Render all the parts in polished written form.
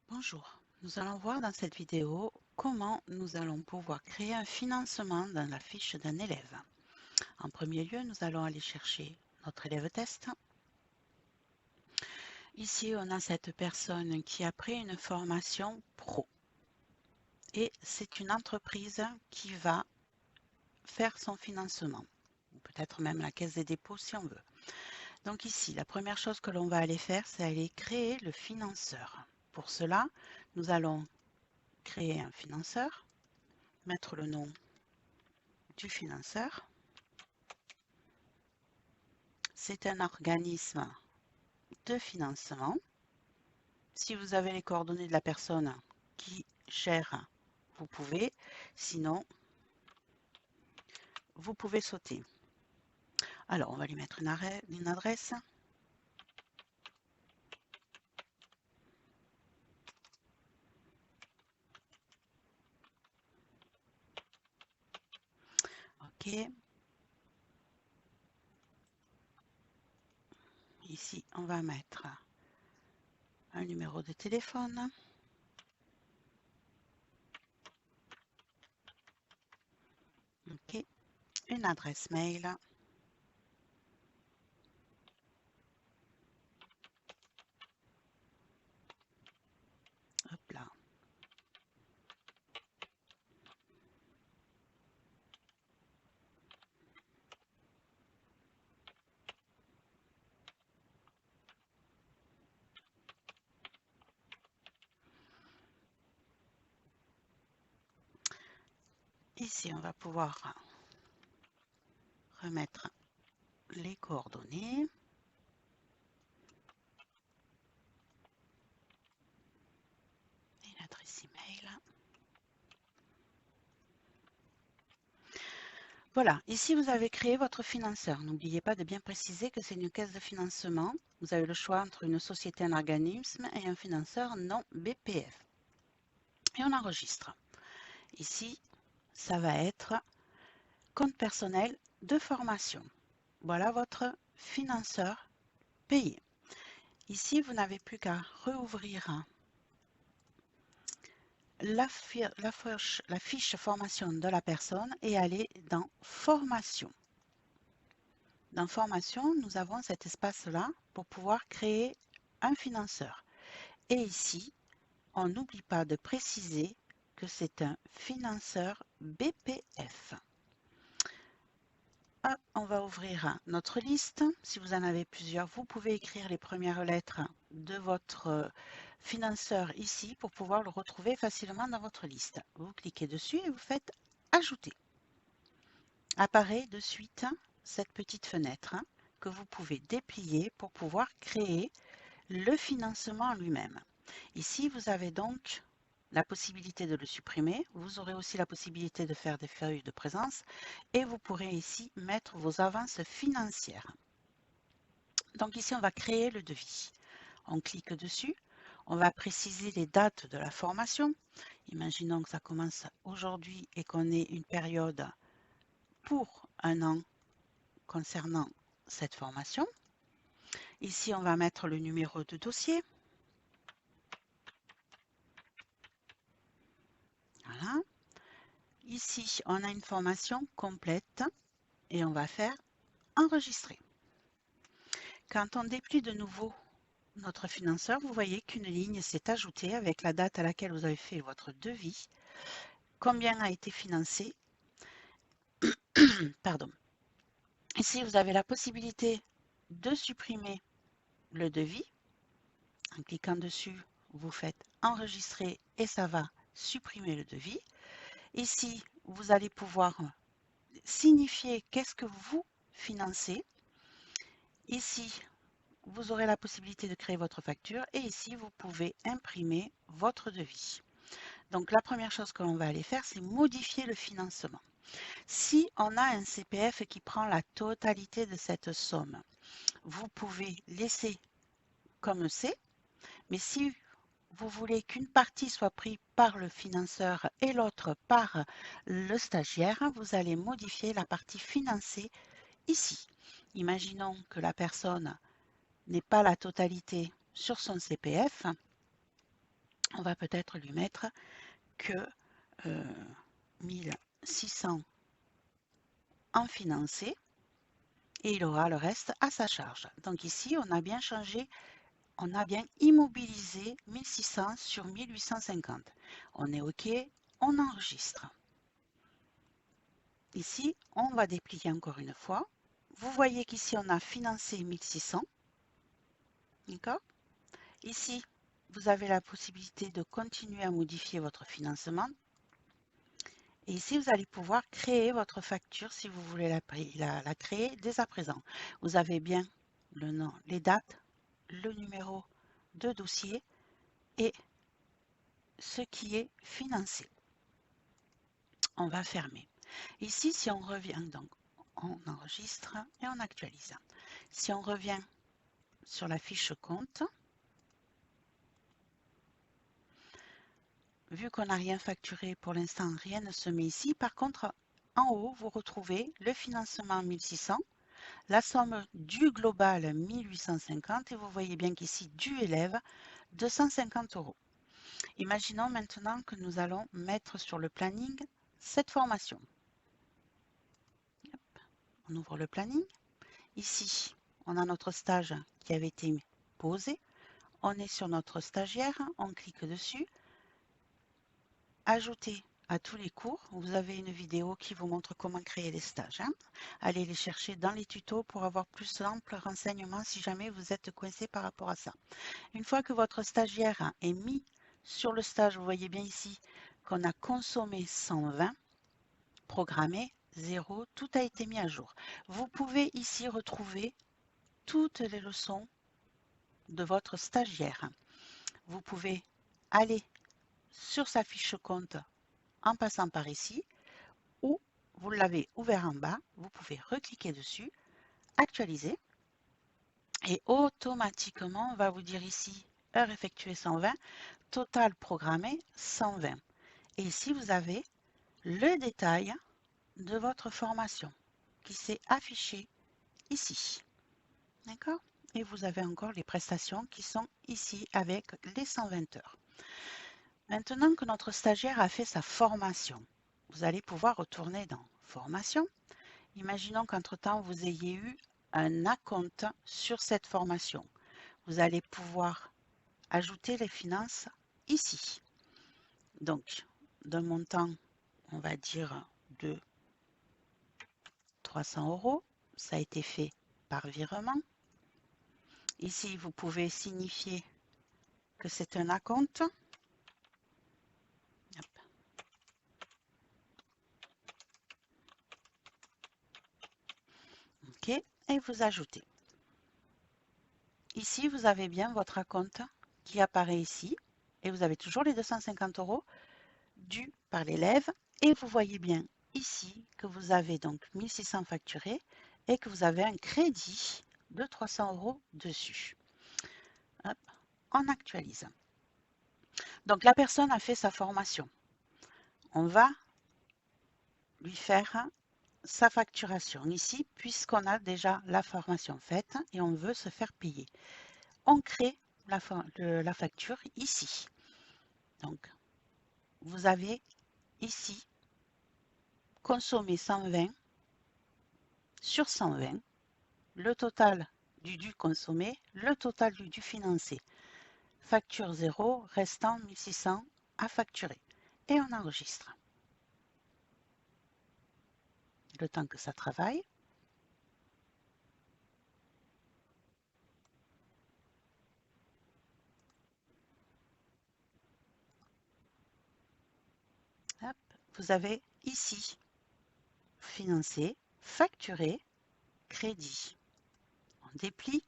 Bonjour, nous allons voir dans cette vidéo comment nous allons pouvoir créer un financement dans la fiche d'un élève. En premier lieu, nous allons aller chercher notre élève test. Ici, on a cette personne qui a pris une formation pro et c'est une entreprise qui va faire son financement, ou peut-être même la caisse des dépôts si on veut. Donc ici, la première chose que l'on va aller faire, c'est aller créer le financeur. Pour cela, nous allons créer un financeur, mettre le nom du financeur. C'est un organisme de financement. Si vous avez les coordonnées de la personne qui gère, vous pouvez. Sinon, vous pouvez sauter. Alors, on va lui mettre une adresse. OK. Ici, on va mettre un numéro de téléphone. OK. Une adresse mail. Hop là. Ici, on va pouvoir remettre les coordonnées. Et l'adresse email. Voilà, ici vous avez créé votre financeur. N'oubliez pas de bien préciser que c'est une caisse de financement. Vous avez le choix entre une société, un organisme et un financeur non BPF. Et on enregistre. Ici, ça va être compte personnel de formation. Voilà votre financeur payé. Ici, vous n'avez plus qu'à rouvrir la fiche formation de la personne et aller dans formation. Dans formation, nous avons cet espace-là pour pouvoir créer un financeur. Et ici, on n'oublie pas de préciser que c'est un financeur BPF. On va ouvrir notre liste. Si vous en avez plusieurs, vous pouvez écrire les premières lettres de votre financeur ici pour pouvoir le retrouver facilement dans votre liste. Vous cliquez dessus et vous faites Ajouter. Apparaît de suite cette petite fenêtre que vous pouvez déplier pour pouvoir créer le financement lui-même. Ici, vous avez donc la possibilité de le supprimer. Vous aurez aussi la possibilité de faire des feuilles de présence et vous pourrez ici mettre vos avances financières. Donc ici, on va créer le devis. On clique dessus. On va préciser les dates de la formation. Imaginons que ça commence aujourd'hui et qu'on ait une période pour un an concernant cette formation. Ici, on va mettre le numéro de dossier. Voilà. Ici, on a une formation complète et on va faire enregistrer. Quand on déplie de nouveau notre financeur, vous voyez qu'une ligne s'est ajoutée avec la date à laquelle vous avez fait votre devis, combien a été financé. Pardon. Ici, vous avez la possibilité de supprimer le devis. En cliquant dessus, vous faites enregistrer et ça va supprimer le devis. Ici, vous allez pouvoir signifier qu'est-ce que vous financez. Ici, vous aurez la possibilité de créer votre facture et ici, vous pouvez imprimer votre devis. Donc, la première chose que l'on va aller faire, c'est modifier le financement. Si on a un CPF qui prend la totalité de cette somme, vous pouvez laisser comme c'est, mais si vous voulez qu'une partie soit prise par le financeur et l'autre par le stagiaire, vous allez modifier la partie financée ici. Imaginons que la personne n'ait pas la totalité sur son CPF. on va peut-être lui mettre que 1600 en financé et il aura le reste à sa charge. Donc ici, on a bien changé, on a bien immobilisé 1600 sur 1850. On est OK, on enregistre. Ici, on va déplier encore une fois. Vous voyez qu'ici, on a financé 1600. D'accord? Ici, vous avez la possibilité de continuer à modifier votre financement. Et ici, vous allez pouvoir créer votre facture si vous voulez la créer dès à présent. Vous avez bien le nom, les dates, le numéro de dossier et ce qui est financé. On va fermer. Ici, si on revient, donc on enregistre et on actualise. Si on revient sur la fiche compte, vu qu'on n'a rien facturé pour l'instant, rien ne se met ici. Par contre, en haut, vous retrouvez le financement 1600, la somme du global 1850 et vous voyez bien qu'ici, du élève, 250 €. Imaginons maintenant que nous allons mettre sur le planning cette formation. On ouvre le planning. Ici, on a notre stage qui avait été posé. On est sur notre stagiaire, on clique dessus. Ajouter à tous les cours. Vous avez une vidéo qui vous montre comment créer les stages. Allez les chercher dans les tutos pour avoir plus d'amples renseignements si jamais vous êtes coincé par rapport à ça. Une fois que votre stagiaire est mis sur le stage, vous voyez bien ici qu'on a consommé 120, programmé 0, tout a été mis à jour. Vous pouvez ici retrouver toutes les leçons de votre stagiaire. Vous pouvez aller sur sa fiche compte en passant par ici, ou vous l'avez ouvert en bas, vous pouvez recliquer dessus, actualiser, et automatiquement, on va vous dire ici, heure effectuée 120, total programmé 120. Et ici, vous avez le détail de votre formation qui s'est affiché ici. D'accord? Et vous avez encore les prestations qui sont ici avec les 120 heures. Maintenant que notre stagiaire a fait sa formation, vous allez pouvoir retourner dans Formation. Imaginons qu'entre-temps, vous ayez eu un acompte sur cette formation. Vous allez pouvoir ajouter les finances ici. Donc, d'un montant, on va dire de 300 €, ça a été fait par virement. Ici, vous pouvez signifier que c'est un acompte. OK, et vous ajoutez. Ici, vous avez bien votre acompte qui apparaît ici et vous avez toujours les 250 € dus par l'élève et vous voyez bien ici que vous avez donc 1600 facturés et que vous avez un crédit de 300 € dessus. Hop, on actualise. Donc la personne a fait sa formation. On va lui faire sa facturation ici puisqu'on a déjà la formation faite et on veut se faire payer. On crée la facture ici. Donc, vous avez ici consommé 120 sur 120, le total du dû consommé, le total du dû financé. Facture 0, restant 1600 à facturer. Et on enregistre. Le temps que ça travaille. Hop, vous avez ici financé, facturé, crédit. On déplie.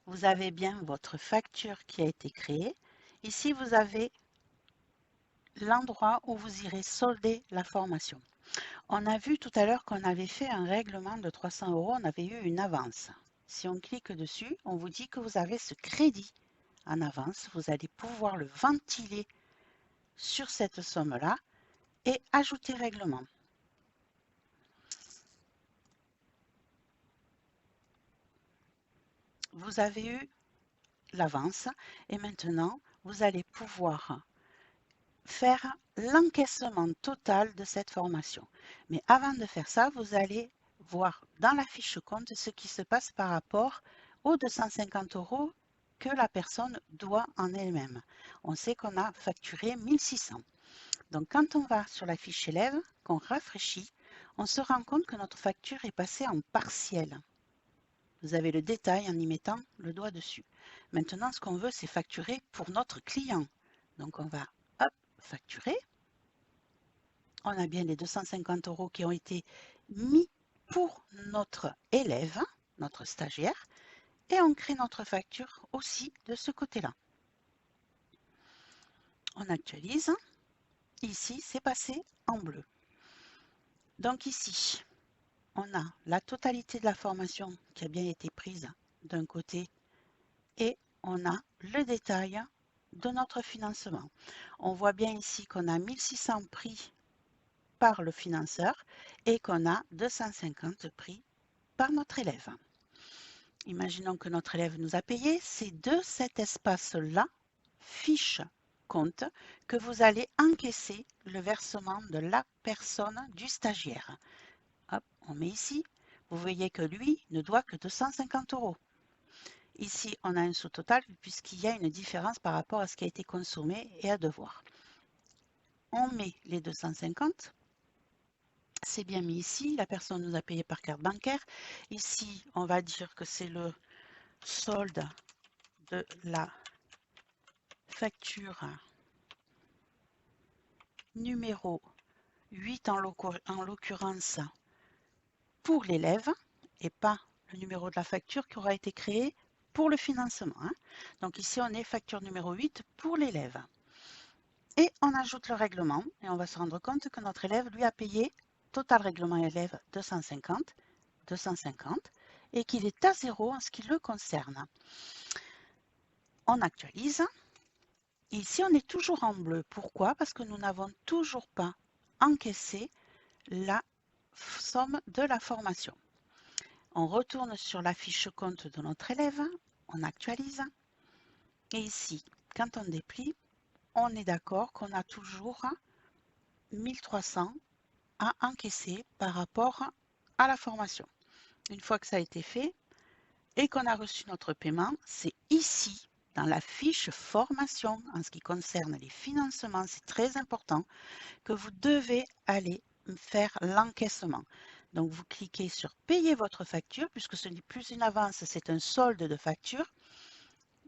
Vous avez bien votre facture qui a été créée. Ici, vous avez l'endroit où vous irez solder la formation. On a vu tout à l'heure qu'on avait fait un règlement de 300 €, on avait eu une avance. Si on clique dessus, on vous dit que vous avez ce crédit en avance. Vous allez pouvoir le ventiler sur cette somme-là et ajouter règlement. Vous avez eu l'avance et maintenant, vous allez pouvoir faire l'encaissement total de cette formation. Mais avant de faire ça, vous allez voir dans la fiche compte ce qui se passe par rapport aux 250 € que la personne doit en elle-même. On sait qu'on a facturé 1600. Donc quand on va sur la fiche élève, qu'on rafraîchit, on se rend compte que notre facture est passée en partiel. Vous avez le détail en y mettant le doigt dessus. Maintenant, ce qu'on veut, c'est facturer pour notre client. Donc on va hop, facturer. On a bien les 250 € qui ont été mis pour notre élève, notre stagiaire, et on crée notre facture aussi de ce côté-là. On actualise. Ici, c'est passé en bleu. Donc ici, on a la totalité de la formation qui a bien été prise d'un côté et on a le détail de notre financement. On voit bien ici qu'on a 1600 pris par le financeur et qu'on a 250 pris par notre élève. Imaginons que notre élève nous a payé. C'est de cet espace-là, fiche compte, que vous allez encaisser le versement de la personne du stagiaire. Hop, on met ici. Vous voyez que lui ne doit que 250 €. Ici, on a un sous-total puisqu'il y a une différence par rapport à ce qui a été consommé et à devoir. On met les 250. C'est bien mis ici. La personne nous a payé par carte bancaire. Ici, on va dire que c'est le solde de la facture numéro 8 en l'occurrence pour l'élève et pas le numéro de la facture qui aura été créé pour le financement. Donc ici, on est facture numéro 8 pour l'élève. Et on ajoute le règlement et on va se rendre compte que notre élève lui a payé total règlement élève 250, 250 et qu'il est à 0 en ce qui le concerne. On actualise. Et ici, on est toujours en bleu. Pourquoi? Parce que nous n'avons toujours pas encaissé la somme de la formation. On retourne sur la fiche compte de notre élève, on actualise. Et ici, quand on déplie, on est d'accord qu'on a toujours 1300 à encaisser par rapport à la formation. Une fois que ça a été fait et qu'on a reçu notre paiement, c'est ici, dans la fiche formation, en ce qui concerne les financements, c'est très important, que vous devez aller faire l'encaissement. Donc, vous cliquez sur payer votre facture, puisque ce n'est plus une avance, c'est un solde de facture.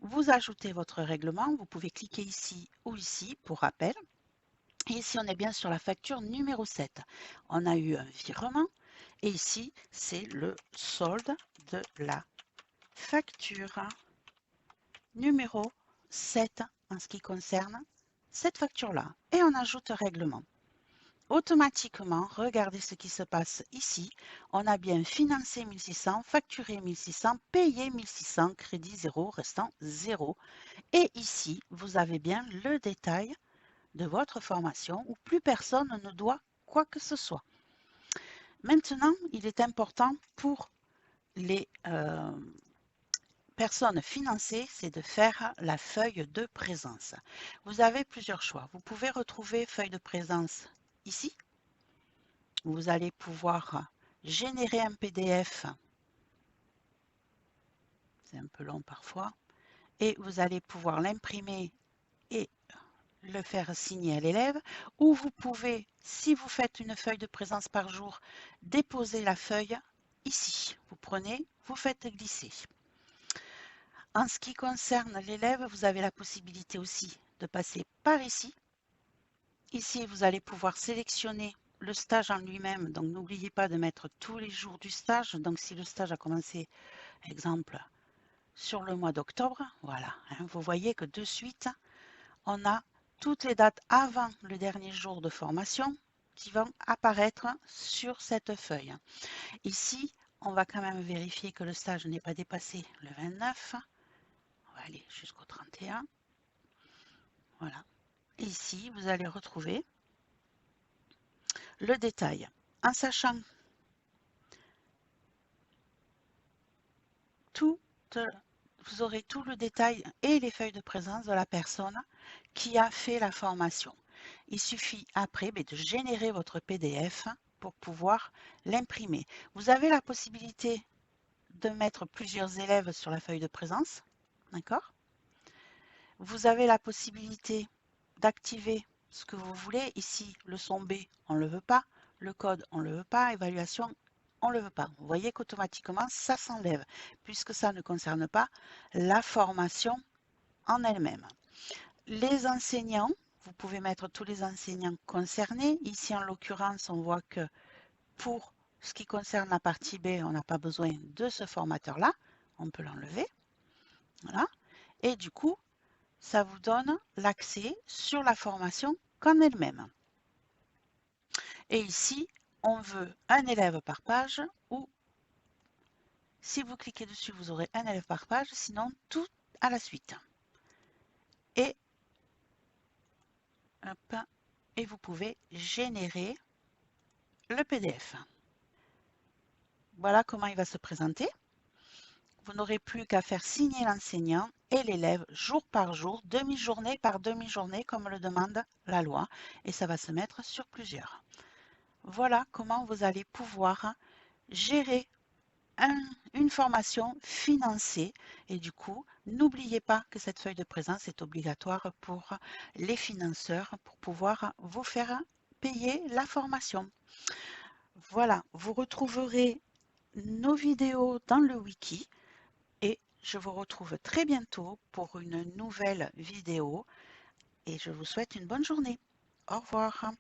Vous ajoutez votre règlement, vous pouvez cliquer ici ou ici pour rappel. Et ici, on est bien sur la facture numéro 7. On a eu un virement et ici, c'est le solde de la facture numéro 7 en ce qui concerne cette facture-là. Et on ajoute règlement. Automatiquement, regardez ce qui se passe ici. On a bien financé 1600, facturé 1600, payé 1600, crédit 0, restant 0. Et ici, vous avez bien le détail de votre formation où plus personne ne doit quoi que ce soit. Maintenant, il est important pour les personnes financées, c'est de faire la feuille de présence. Vous avez plusieurs choix. Vous pouvez retrouver feuille de présence ici. Vous allez pouvoir générer un PDF. C'est un peu long parfois. Et vous allez pouvoir l'imprimer et le faire signer à l'élève. Ou vous pouvez, si vous faites une feuille de présence par jour, déposer la feuille ici. Vous prenez, vous faites glisser. En ce qui concerne l'élève, vous avez la possibilité aussi de passer par ici. Ici, vous allez pouvoir sélectionner le stage en lui-même. Donc, n'oubliez pas de mettre tous les jours du stage. Donc, si le stage a commencé, exemple, sur le mois d'octobre, voilà. Vous voyez que de suite, on a toutes les dates avant le dernier jour de formation qui vont apparaître sur cette feuille. Ici, on va quand même vérifier que le stage n'est pas dépassé le 29. On va aller jusqu'au 31. Voilà. Ici, vous allez retrouver le détail. En sachant tout, vous aurez tout le détail et les feuilles de présence de la personne qui a fait la formation. Il suffit après de générer votre PDF pour pouvoir l'imprimer. Vous avez la possibilité de mettre plusieurs élèves sur la feuille de présence, d'accord? Vous avez la possibilité d'activer ce que vous voulez. Ici, le son B, on ne le veut pas. Le code, on ne le veut pas. Évaluation, on ne le veut pas. Vous voyez qu'automatiquement, ça s'enlève puisque ça ne concerne pas la formation en elle-même. Les enseignants, vous pouvez mettre tous les enseignants concernés. Ici, en l'occurrence, on voit que pour ce qui concerne la partie B, on n'a pas besoin de ce formateur-là. On peut l'enlever. Voilà. Et du coup, ça vous donne l'accès sur la formation qu'en elle-même. Et ici, on veut un élève par page ou si vous cliquez dessus, vous aurez un élève par page, sinon tout à la suite. Et, hop, et vous pouvez générer le PDF. Voilà comment il va se présenter. Vous n'aurez plus qu'à faire signer l'enseignant et l'élève jour par jour, demi-journée par demi-journée, comme le demande la loi, et ça va se mettre sur plusieurs. Voilà comment vous allez pouvoir gérer une formation financée et du coup, n'oubliez pas que cette feuille de présence est obligatoire pour les financeurs pour pouvoir vous faire payer la formation. Voilà, vous retrouverez nos vidéos dans le wiki et je vous retrouve très bientôt pour une nouvelle vidéo et je vous souhaite une bonne journée. Au revoir.